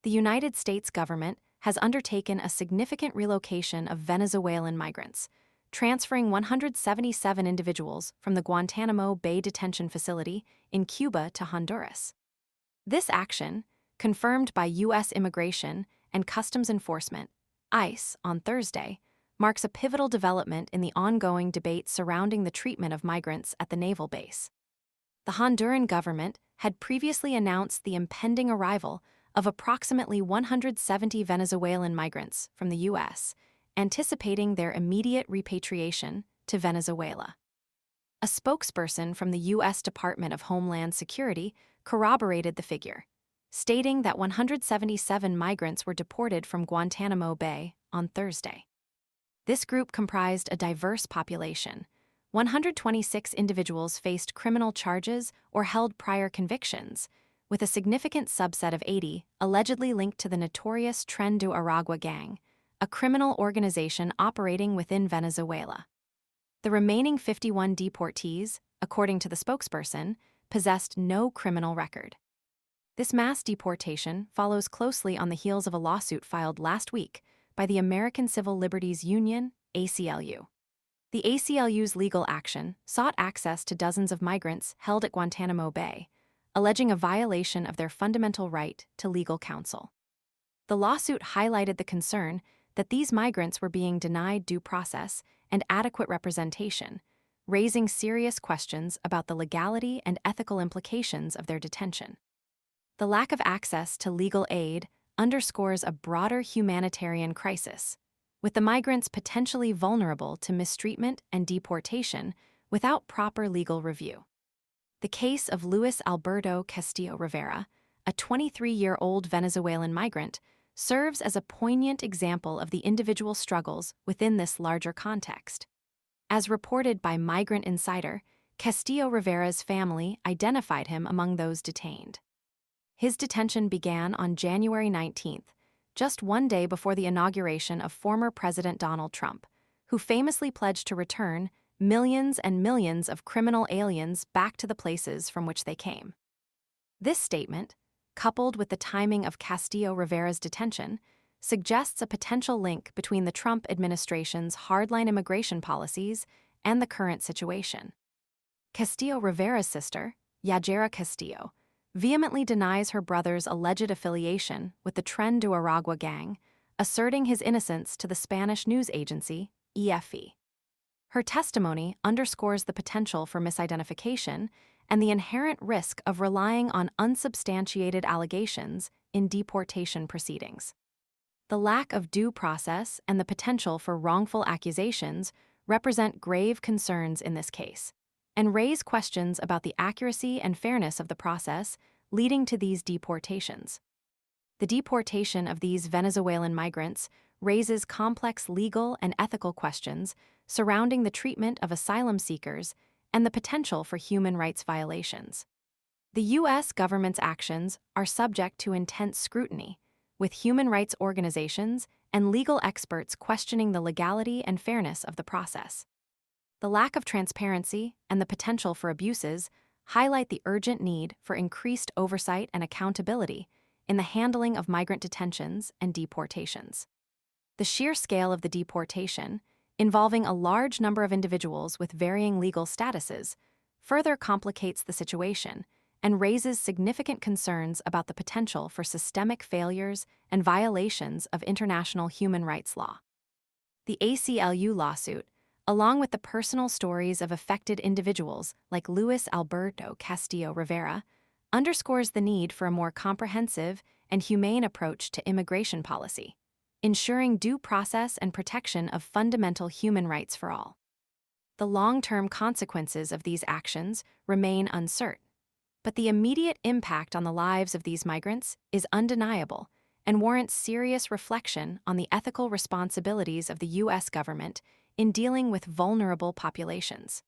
the United States government has undertaken a significant relocation of Venezuelan migrants, transferring 177 individuals from the Guantanamo Bay detention facility in Cuba to Honduras. This action, confirmed by U.S. Immigration and Customs Enforcement, ICE, on Thursday, marks a pivotal development in the ongoing debate surrounding the treatment of migrants at the naval base. The Honduran government had previously announced the impending arrival of approximately 170 Venezuelan migrants from the U.S., anticipating their immediate repatriation to Venezuela. A spokesperson from the U.S. Department of Homeland Security corroborated the figure, stating that 177 migrants were deported from Guantanamo Bay on Thursday. This group comprised a diverse population. 126 individuals faced criminal charges or held prior convictions, with a significant subset of 80 allegedly linked to the notorious Tren de Aragua gang, a criminal organization operating within Venezuela. The remaining 51 deportees, according to the spokesperson, possessed no criminal record. This mass deportation follows closely on the heels of a lawsuit filed last week by the American Civil Liberties Union, ACLU. The ACLU's legal action sought access to dozens of migrants held at Guantanamo Bay, alleging a violation of their fundamental right to legal counsel. The lawsuit highlighted the concern that these migrants were being denied due process and adequate representation, raising serious questions about the legality and ethical implications of their detention. The lack of access to legal aid underscores a broader humanitarian crisis, with the migrants potentially vulnerable to mistreatment and deportation without proper legal review. The case of Luis Alberto Castillo Rivera, a 23-year-old Venezuelan migrant, serves as a poignant example of the individual struggles within this larger context. As reported by Migrant Insider, Castillo Rivera's family identified him among those detained. His detention began on January 19th, just one day before the inauguration of former President Donald Trump, who famously pledged to return millions and millions of criminal aliens back to the places from which they came. This statement, coupled with the timing of Castillo Rivera's detention, suggests a potential link between the Trump administration's hardline immigration policies and the current situation. Castillo Rivera's sister, Yajira Castillo, vehemently denies her brother's alleged affiliation with the Tren de Aragua gang, asserting his innocence to the Spanish news agency, EFE. Her testimony underscores the potential for misidentification and the inherent risk of relying on unsubstantiated allegations in deportation proceedings. The lack of due process and the potential for wrongful accusations represent grave concerns in this case, and raise questions about the accuracy and fairness of the process leading to these deportations. The deportation of these Venezuelan migrants raises complex legal and ethical questions surrounding the treatment of asylum seekers and the potential for human rights violations. The U.S. government's actions are subject to intense scrutiny, with human rights organizations and legal experts questioning the legality and fairness of the process. The lack of transparency and the potential for abuses highlight the urgent need for increased oversight and accountability in the handling of migrant detentions and deportations. The sheer scale of the deportation, involving a large number of individuals with varying legal statuses, further complicates the situation and raises significant concerns about the potential for systemic failures and violations of international human rights law. The ACLU lawsuit, along with the personal stories of affected individuals like Luis Alberto Castillo Rivera, underscores the need for a more comprehensive and humane approach to immigration policy, ensuring due process and protection of fundamental human rights for all. The long-term consequences of these actions remain uncertain, but the immediate impact on the lives of these migrants is undeniable and warrants serious reflection on the ethical responsibilities of the U.S. government in dealing with vulnerable populations.